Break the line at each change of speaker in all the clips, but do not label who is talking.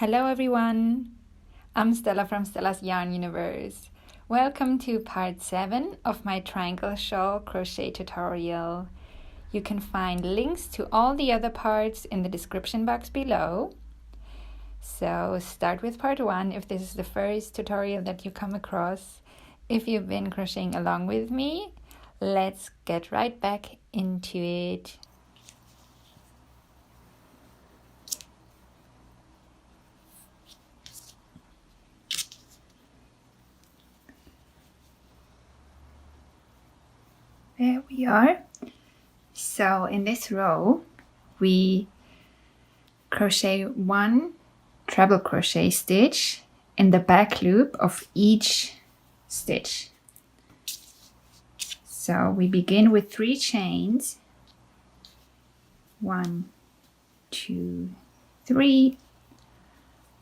Hello everyone! I'm Stella from Stella's Yarn Universe. Welcome to part 7 of my triangle shawl crochet tutorial. You can find links to all the other parts in the description box below. So start with part 1 if this is the first tutorial that you come across. If you've been crocheting along with me, let's get right back into it. There we are. So in this row, we crochet one treble crochet stitch in the back loop of each stitch. So we begin with 3 chains. 1, 2, 3.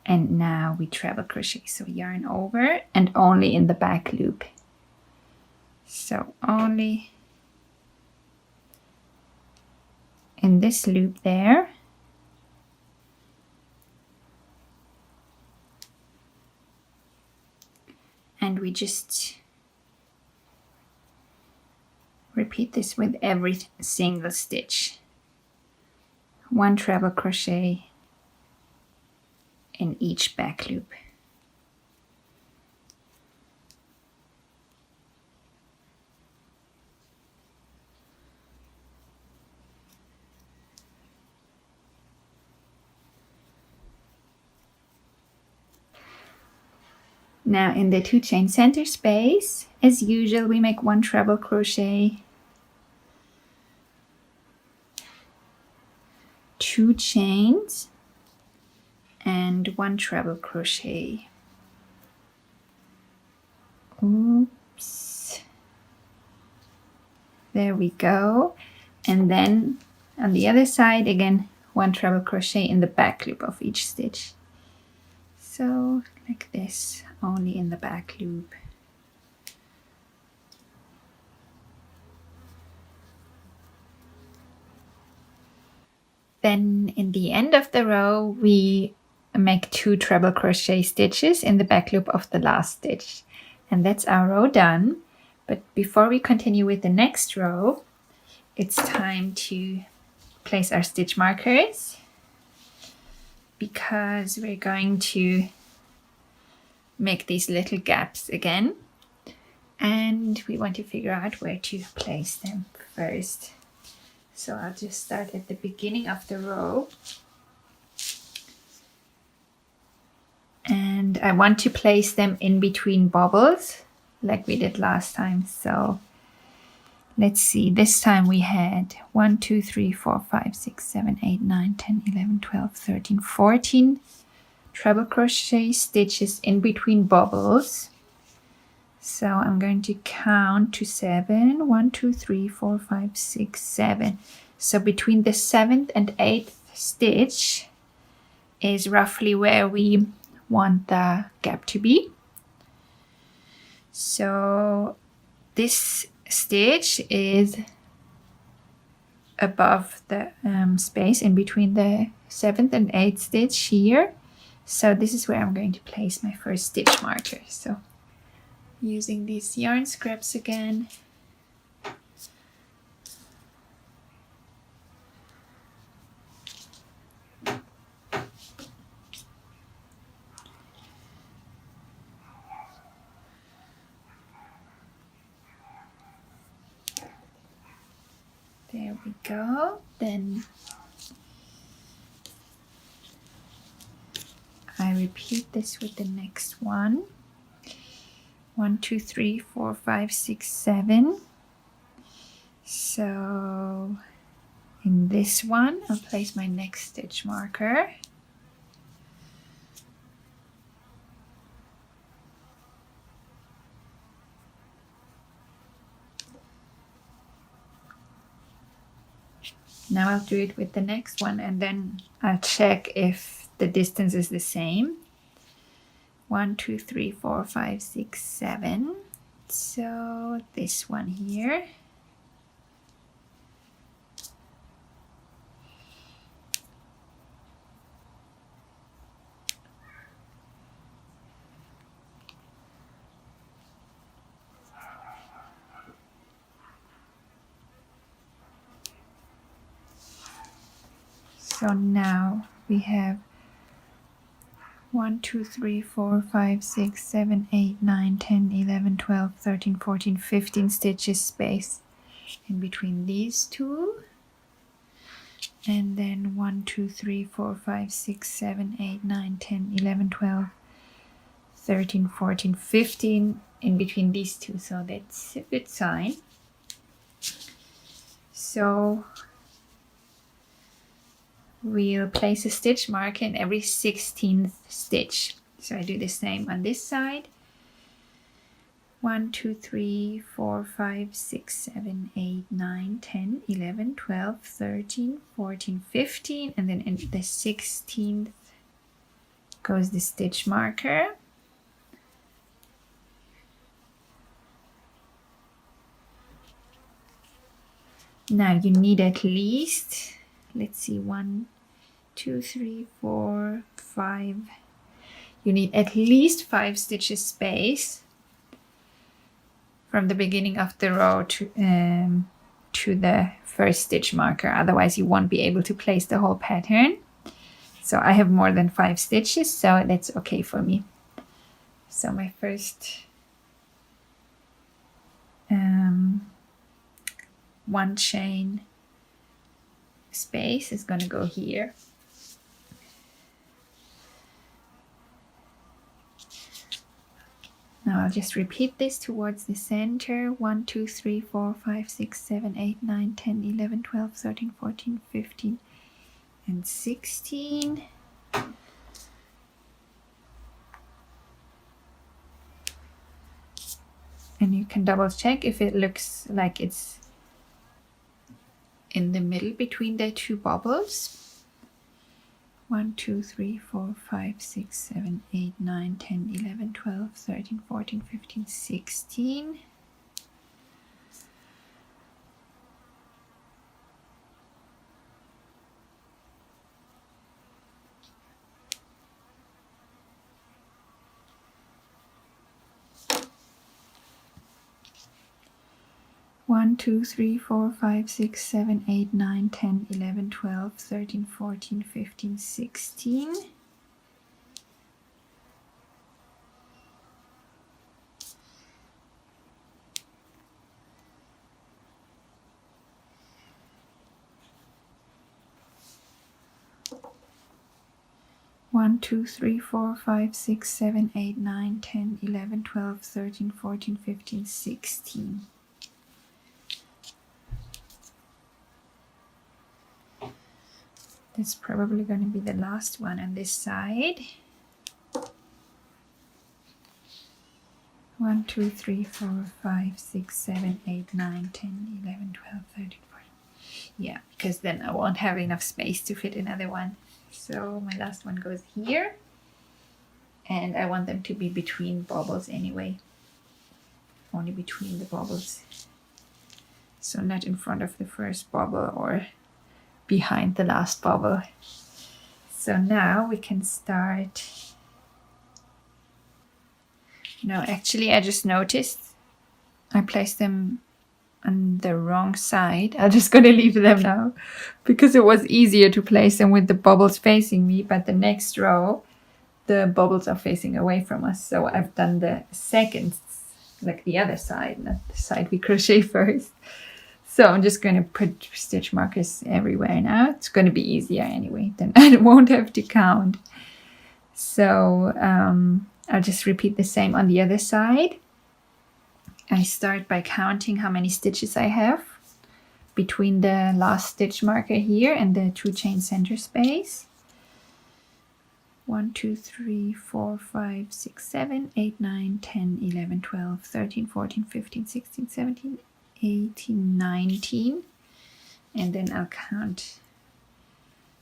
And now we treble crochet. So yarn over and only in the back loop. So only in this loop there. And we just repeat this with every single stitch. 1 treble crochet in each back loop. Now in the 2 chain center space, as usual, we make 1 treble crochet, 2 chains, and 1 treble crochet. Oops. There we go. And then on the other side, again, 1 treble crochet in the back loop of each stitch. So like this, only in the back loop. Then in the end of the row, we make 2 treble crochet stitches in the back loop of the last stitch. And that's our row done. But before we continue with the next row, it's time to place our stitch markers, because we're going to make these little gaps again. And we want to figure out where to place them first. So I'll just start at the beginning of the row. And I want to place them in between bobbles like we did last time. So let's see, this time we had 1, 2, 3, 4, 5, 6, 7, 8, 9, 10, 11, 12, 13, 14 treble crochet stitches in between bobbles. So I'm going to count to 7. 1, 2, 3, 4, 5, 6, 7. So between the 7th and 8th stitch is roughly where we want the gap to be. So this stitch is above the space in between the 7th and 8th stitch here. So this is where I'm going to place my first stitch marker. So using these yarn scraps again. There we go. Then I repeat this with the next one. 1, 2, 3, 4, 5, 6, 7. So in this one, I'll place my next stitch marker. Now I'll do it with the next one, and then I'll check if the distance is the same. 1, 2, 3, 4, 5, 6, 7. So this one here. So now we have 1, 2, 3, 4, 5, 6, 7, 8, 9, 10, 11, 12, 13, 14, 15 stitches space in between these two. And then 1, 2, 3, 4, 5, 6, 7, 8, 9, 10, 11, 12, 13, 14, 15 in between these two. So that's a good sign. So we'll place a stitch marker in every 16th stitch. So I do the same on this side. 1, 2, 3, 4, 5, 6, 7, 8, 9, 10, 11, 12, 13, 14, 15, and then in the 16th goes the stitch marker. Now you need at least, let's see, 1, 2, 3, 4, 5. You need at least 5 stitches space from the beginning of the row to the first stitch marker. Otherwise you won't be able to place the whole pattern. So I have more than 5 stitches, so that's okay for me. So my first one chain space is going to go here. Now I'll just repeat this towards the center. 1, 2, 3, 4, 5, 6, 7, 8, 9, 10, 11, 12, 13, 14, 15, and 16. And you can double check if it looks like it's in the middle between the two bubbles. 1, 2, 3, 4, 5, 6, 7, 8, 9, 10, 11, 12, 13, 14, 15, 16. One, 2, 3, 4, 5, 6, 7, 8, 9, 10, 11, 12, 13, 14, 15, 16. One, 2, 3, 4, 5, 6, 7, 8, 9, 10, 11, 12, 13, 14, 15, 16. That's probably going to be the last one on this side. 1, 2, 3, 4, 5, 6, 7, 8, 9, 10, 11, 12, 13, 14. Yeah, because then I won't have enough space to fit another one. So my last one goes here. And I want them to be between bubbles anyway. Only between the bubbles. So not in front of the first bubble or behind the last bubble. So now we can start. No, actually I just noticed I placed them on the wrong side. I'm just gonna leave them now because it was easier to place them with the bubbles facing me, but the next row the bubbles are facing away from us. So I've done the second, like the other side, not the side we crochet first. So I'm just going to put stitch markers everywhere now. It's going to be easier anyway. Then I won't have to count. So I'll just repeat the same on the other side. I start by counting how many stitches I have between the last stitch marker here and the 2 chain center space. 1, 2, 3, 4, 5, 6, 7, 8, 9, 10, 11, 12, 13, 14, 15, 16, 17, 18, 19. And then I'll count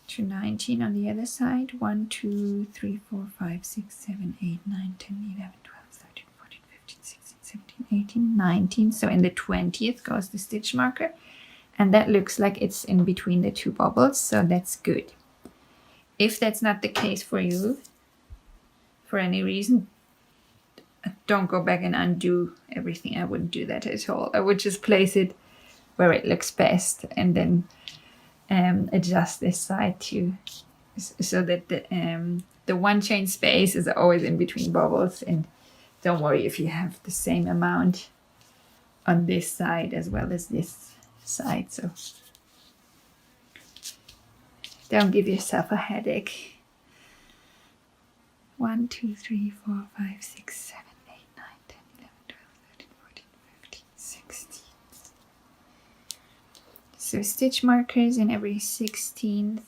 to 19 on the other side. 1, 2, 3, 4, 5, 6, 7, 8, 9, 10, 11, 12, 13, 14, 15, 16, 17, 18, 19. So in the 20th goes the stitch marker. And that looks like it's in between the 2 bubbles. So that's good. If that's not the case for you, for any reason, don't go back and undo everything. I wouldn't do that at all. I would just place it where it looks best and then adjust this side too, so that the one chain space is always in between bubbles. And don't worry if you have the same amount on this side as well as this side, so don't give yourself a headache. 1 2 3 4 5 6 7 8 9 10 11 12 13 14 15 16. So stitch markers in every 16th.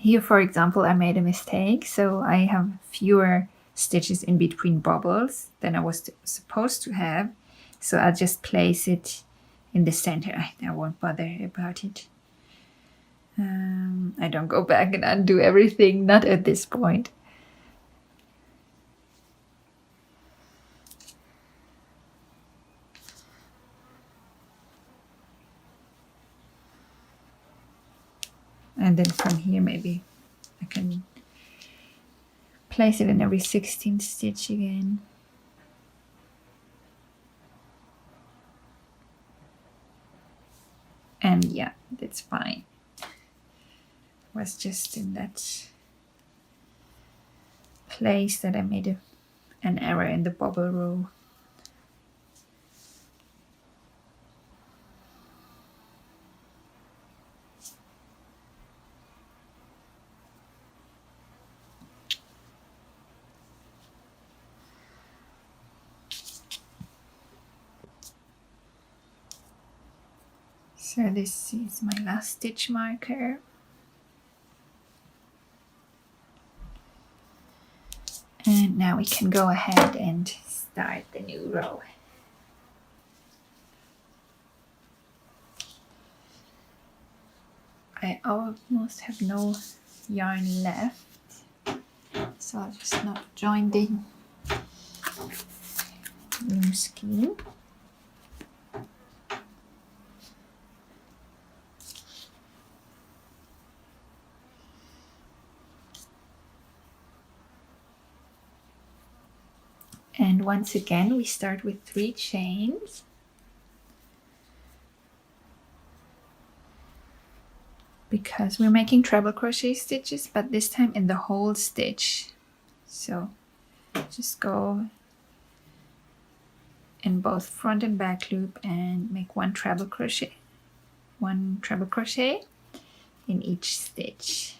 Here, for example, I made a mistake, so I have fewer stitches in between bubbles than I was supposed to have. So I'll just place it in the center. I won't bother about it. I don't go back and undo everything, not at this point. And then from here, maybe I can place it in every 16th stitch again. And yeah, that's fine. It was just in that place that I made an error in the bubble row. So this is my last stitch marker. And now we can go ahead and start the new row. I almost have no yarn left, so I'll just not join the new skein. And once again, we start with 3 chains. Because we're making treble crochet stitches, but this time in the whole stitch. So just go in both front and back loop and make one treble crochet in each stitch.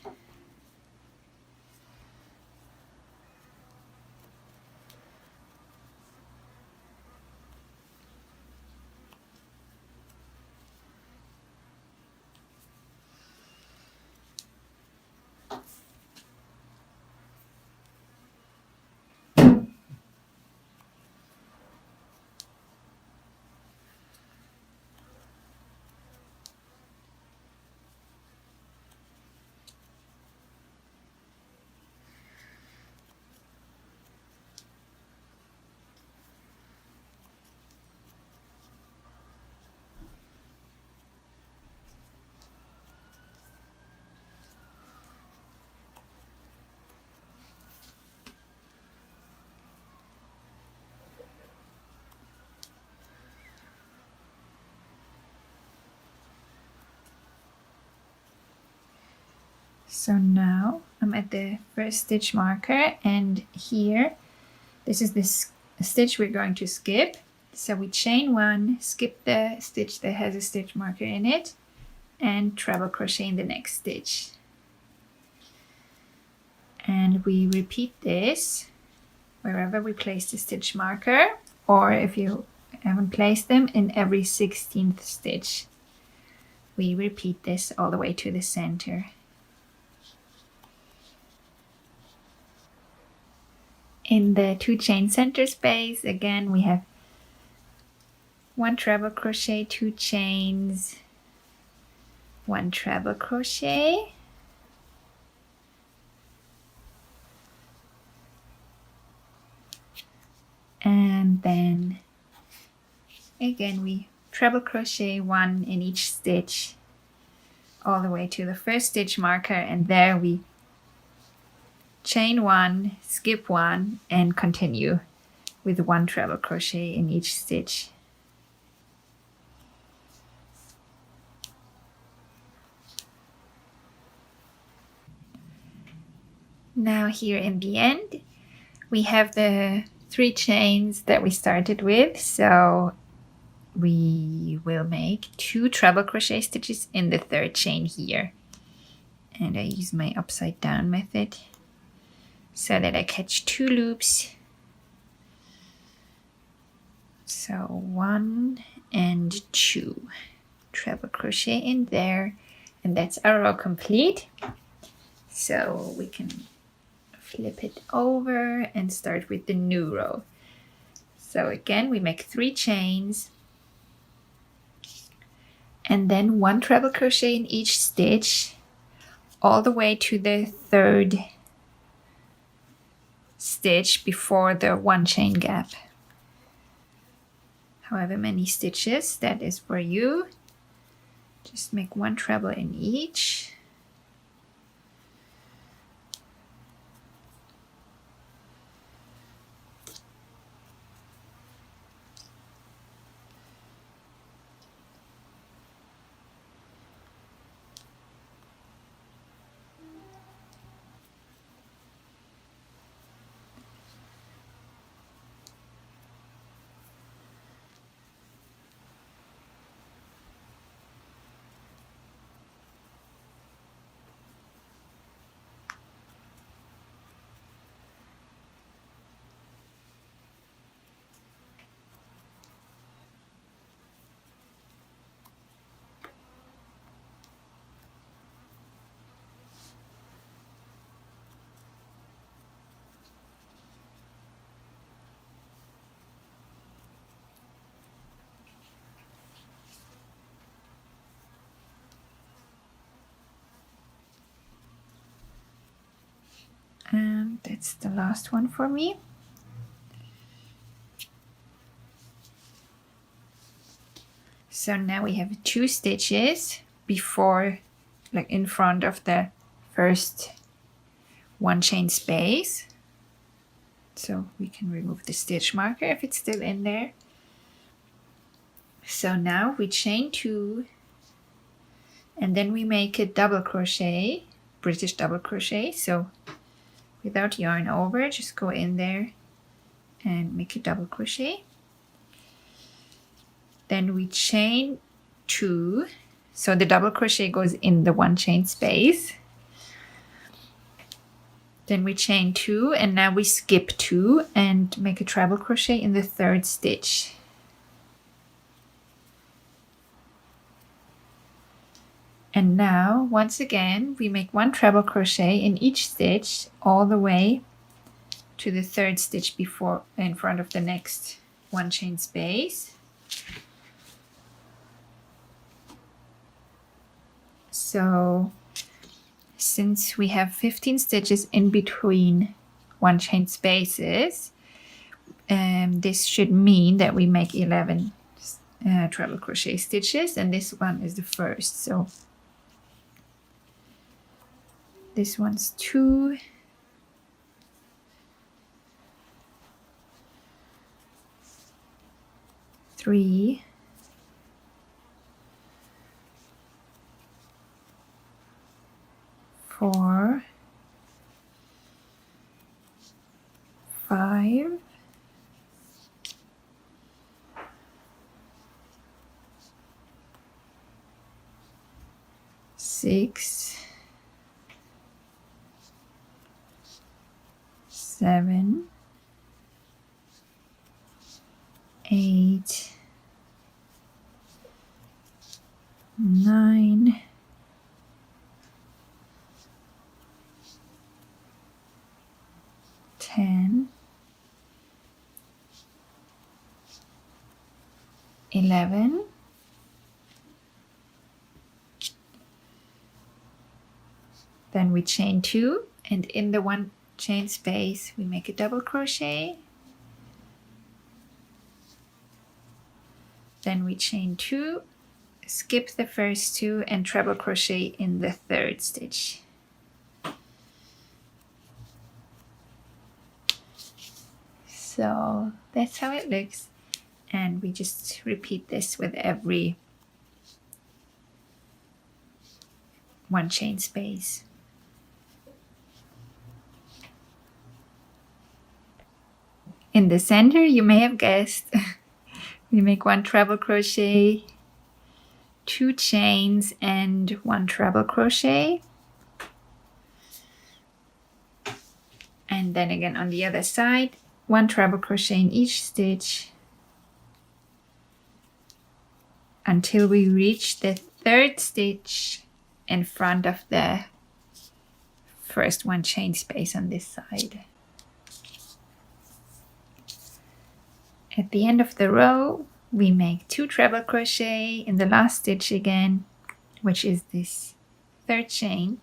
So now I'm at the first stitch marker, and here, this is this stitch we're going to skip. So we chain 1, skip the stitch that has a stitch marker in it, and treble crochet in the next stitch. And we repeat this wherever we place the stitch marker, or if you haven't placed them, in every 16th stitch. We repeat this all the way to the center. In the 2 chain center space, again, we have 1 treble crochet, 2 chains, 1 treble crochet, and then again we treble crochet 1 in each stitch all the way to the first stitch marker, and there we chain 1, skip 1, and continue with 1 treble crochet in each stitch. Now here in the end we have the 3 chains that we started with, so we will make 2 treble crochet stitches in the 3rd chain here, and I use my upside down method so that I catch 2 loops. So 1 and 2 treble crochet in there, and that's our row complete. So we can flip it over and start with the new row. So again we make 3 chains and then 1 treble crochet in each stitch all the way to the 3rd stitch before the 1 chain gap. However many stitches that is for you. Just make 1 treble in each. And that's the last one for me. So now we have 2 stitches before, like in front of the first 1 chain space. So we can remove the stitch marker if it's still in there. So now we chain 2 and then we make a double crochet, British double crochet. So without yarn over, just go in there and make a double crochet. Then we chain 2, so the double crochet goes in the 1 chain space. Then we chain 2 and now we skip 2 and make a treble crochet in the 3rd stitch. And now once again we make 1 treble crochet in each stitch all the way to the 3rd stitch before, in front of the next 1 chain space. So since we have 15 stitches in between 1 chain spaces, this should mean that we make 11 treble crochet stitches, and this one is the first. So this one's 2, 3, 4, 5, 6, 8, 9, 10, 11, then we chain 2, and in the 1 chain space we make a double crochet, then we chain 2, skip the first 2 and treble crochet in the 3rd stitch. So that's how it looks, and we just repeat this with every 1 chain space. In the center, you may have guessed, we make 1 treble crochet, 2 chains and 1 treble crochet, and then again on the other side 1 treble crochet in each stitch until we reach the 3rd stitch in front of the first 1 chain space on this side. At the end of the row, we make 2 treble crochet in the last stitch again, which is this 3rd chain.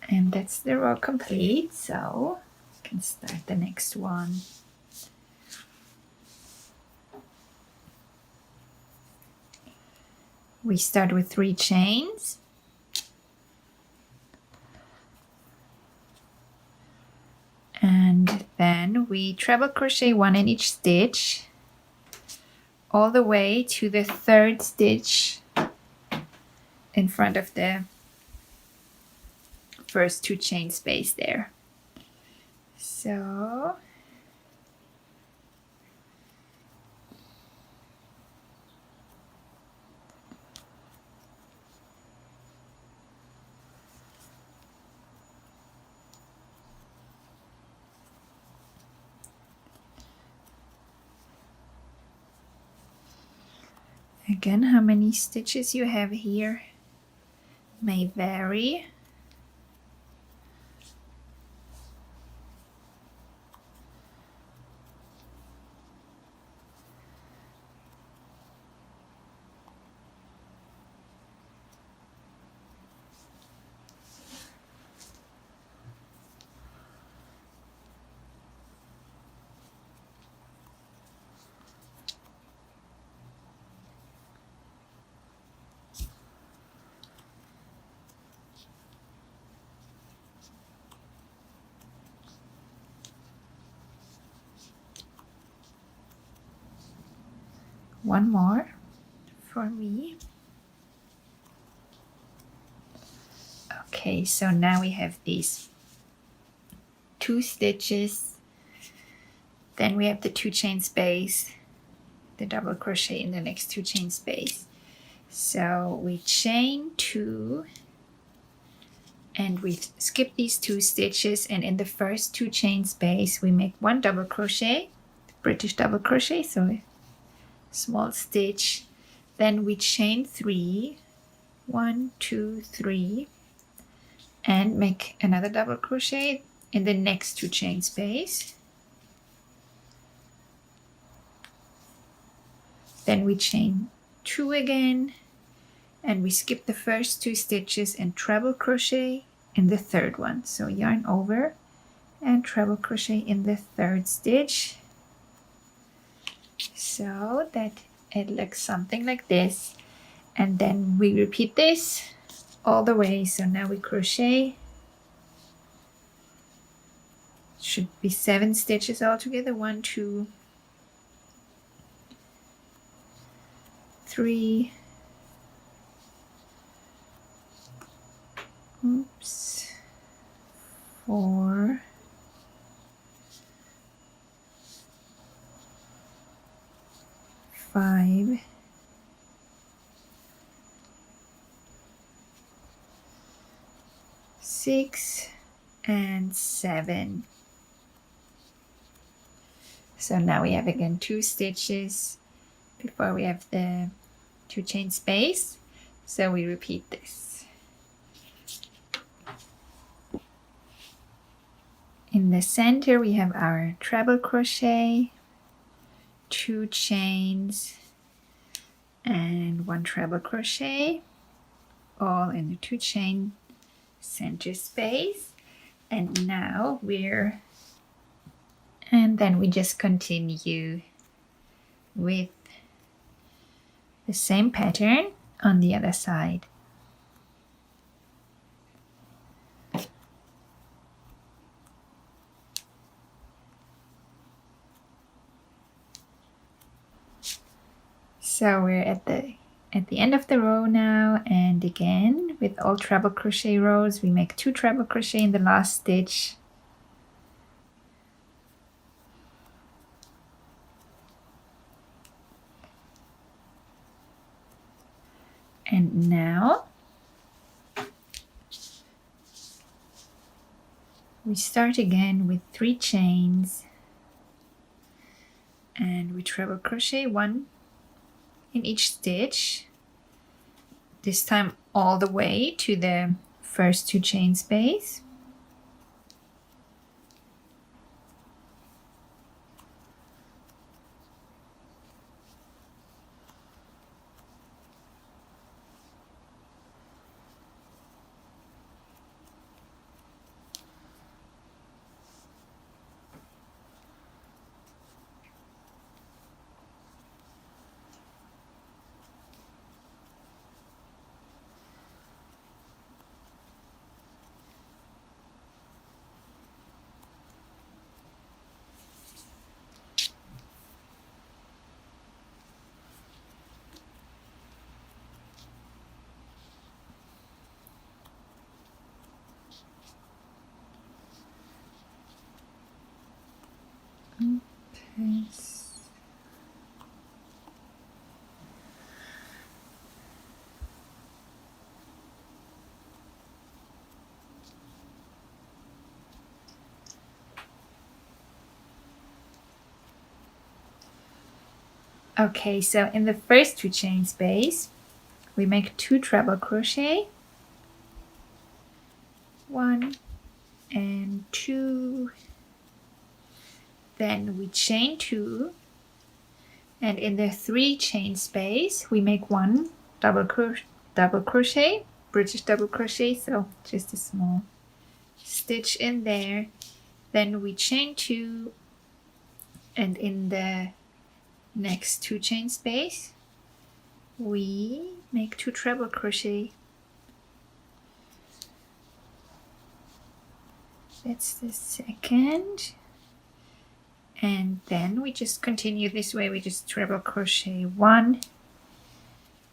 And that's the row complete, so we can start the next one. We start with 3 chains. And then we treble crochet 1 in each stitch all the way to the 3rd stitch in front of the first 2 chain space there. So again, how many stitches you have here may vary. One more for me. Okay, so now we have these 2 stitches, then we have the 2 chain space, the double crochet in the next 2 chain space. So we chain 2 and we skip these 2 stitches, and in the first 2 chain space we make 1 double crochet, British double crochet, so a small stitch, then we chain 3, 1, 2, 3, and make another double crochet in the next 2 chain space. Then we chain 2 again, and we skip the first 2 stitches and treble crochet in the 3rd one. So yarn over and treble crochet in the 3rd stitch. So that it looks something like this, and then we repeat this all the way. So now we crochet, should be 7 stitches altogether, 1, 2, 3, oops, 4, 5, 6, 6 and 7. So now we have again 2 stitches before we have the 2 chain space. So we repeat this. In the center we have our treble crochet, 2 chains and 1 treble crochet, all in the 2 chain center space. And now then we just continue with the same pattern on the other side. So we're at the end of the row now, and again with all treble crochet rows we make 2 treble crochet in the last stitch. And now we start again with 3 chains and we treble crochet 1 in each stitch, this time all the way to the first 2 chain space. Okay, so in the first 2 chain space we make 2 treble crochet, 1 and 2, then we chain 2, and in the 3 chain space we make 1 double crochet, British double crochet, so just a small stitch in there, then we chain 2, and in the next 2 chain space we make 2 treble crochet. That's the second, and then we just continue this way. We just treble crochet 1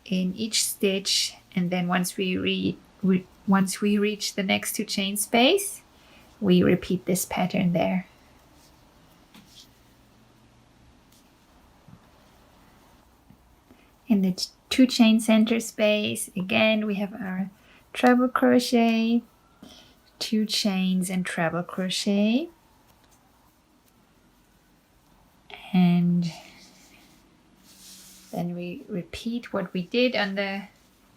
in each stitch, and then once we reach the next 2 chain space we repeat this pattern there. In the 2 chain center space again we have our treble crochet, 2 chains and treble crochet, and then we repeat what we did on the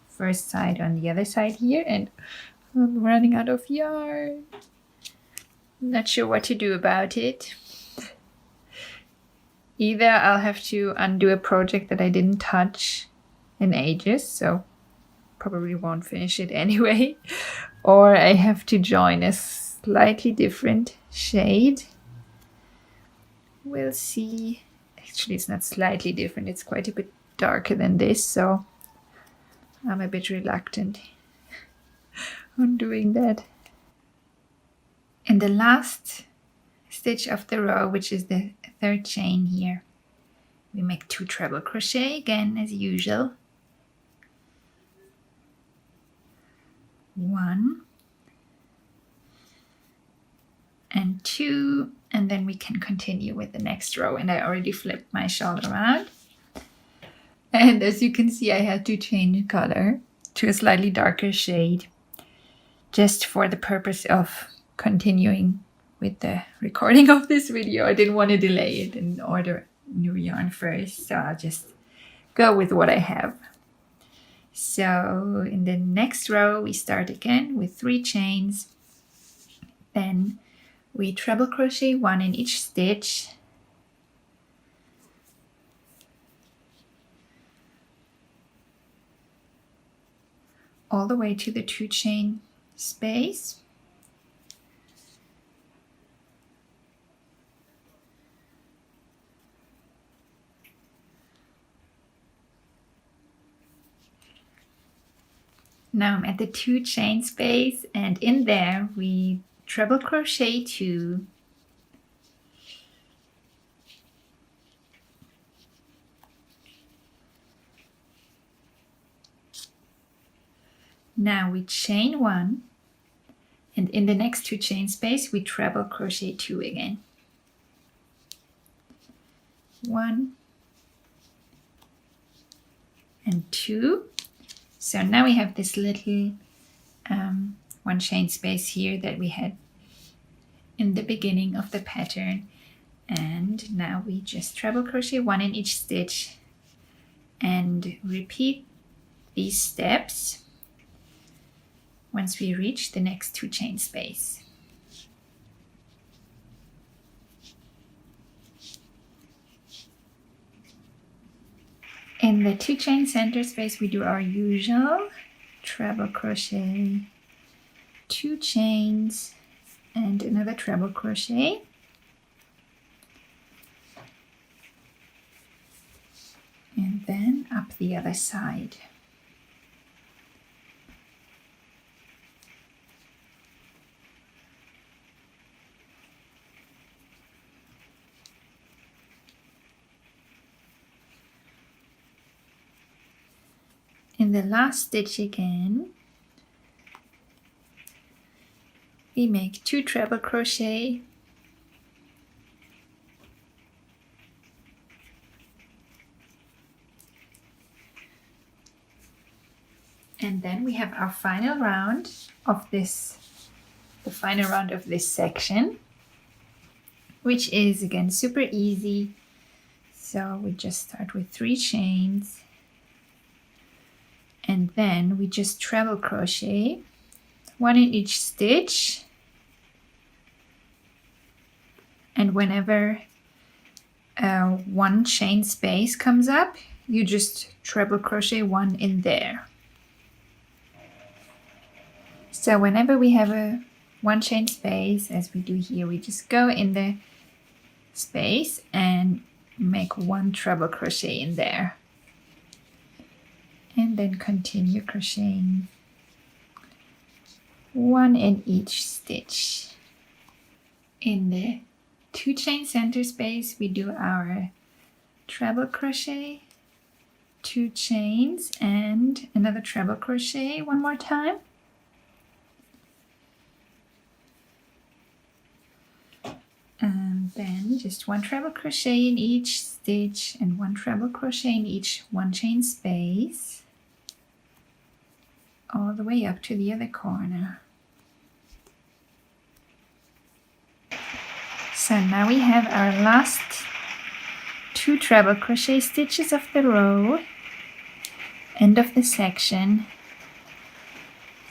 first side on the other side here. And I'm running out of yarn, not sure what to do about it. Either I'll have to undo a project that I didn't touch in ages, so probably won't finish it anyway, or I have to join a slightly different shade. We'll see. Actually, it's not slightly different, it's quite a bit darker than this, so I'm a bit reluctant on doing that. In the last stitch of the row, which is the 3rd chain here, we make 2 treble crochet again as usual. 1 and 2, and then we can continue with the next row. And I already flipped my shawl around, and as you can see I had to change color to a slightly darker shade just for the purpose of continuing with the recording of this video. I didn't want to delay it and order new yarn first, so I'll just go with what I have. So in the next row we start again with 3 chains, then we treble crochet 1 in each stitch, all the way to the 2 chain space. Now I'm at the 2 chain space, and in there we treble crochet 2, now we chain 1, and in the next 2 chain space we treble crochet 2 again. 1 and 2. So now we have this little 1 chain space here that we had in the beginning of the pattern, and now we just treble crochet 1 in each stitch and repeat these steps once we reach the next 2 chain space. In the 2 chain center space we do our usual treble crochet, 2 chains and another treble crochet, and then up the other side. In the last stitch again, we make 2 treble crochet, and then we have our final round of this, the final round of this section, which is again super easy. So we just start with 3 chains, and then we just treble crochet 1 in each stitch, and whenever 1 chain space comes up, you just treble crochet 1 in there. So whenever we have a 1 chain space, as we do here, we just go in the space and make 1 treble crochet in there, and then continue crocheting 1 in each stitch. In the 2 chain center space we do our treble crochet, 2 chains and another treble crochet 1 more time, and then just 1 treble crochet in each stitch and 1 treble crochet in each 1 chain space, all the way up to the other corner. So now we have our last 2 treble crochet stitches of the row, end of the section.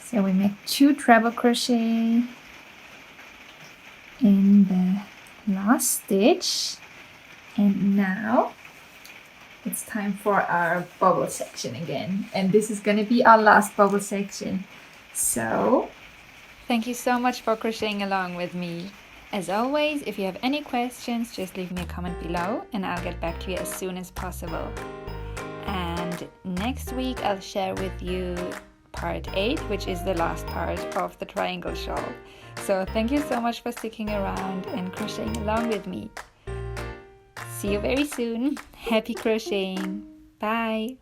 So we make 2 treble crochet in the last stitch, and now it's time for our bubble section again, and this is going to be our last bubble section. So thank you so much for crocheting along with me. As always, if you have any questions, just leave me a comment below and I'll get back to you as soon as possible. And next week I'll share with you part 8, which is the last part of the triangle shawl. So thank you so much for sticking around and crocheting along with me. See you very soon. Happy crocheting. Bye.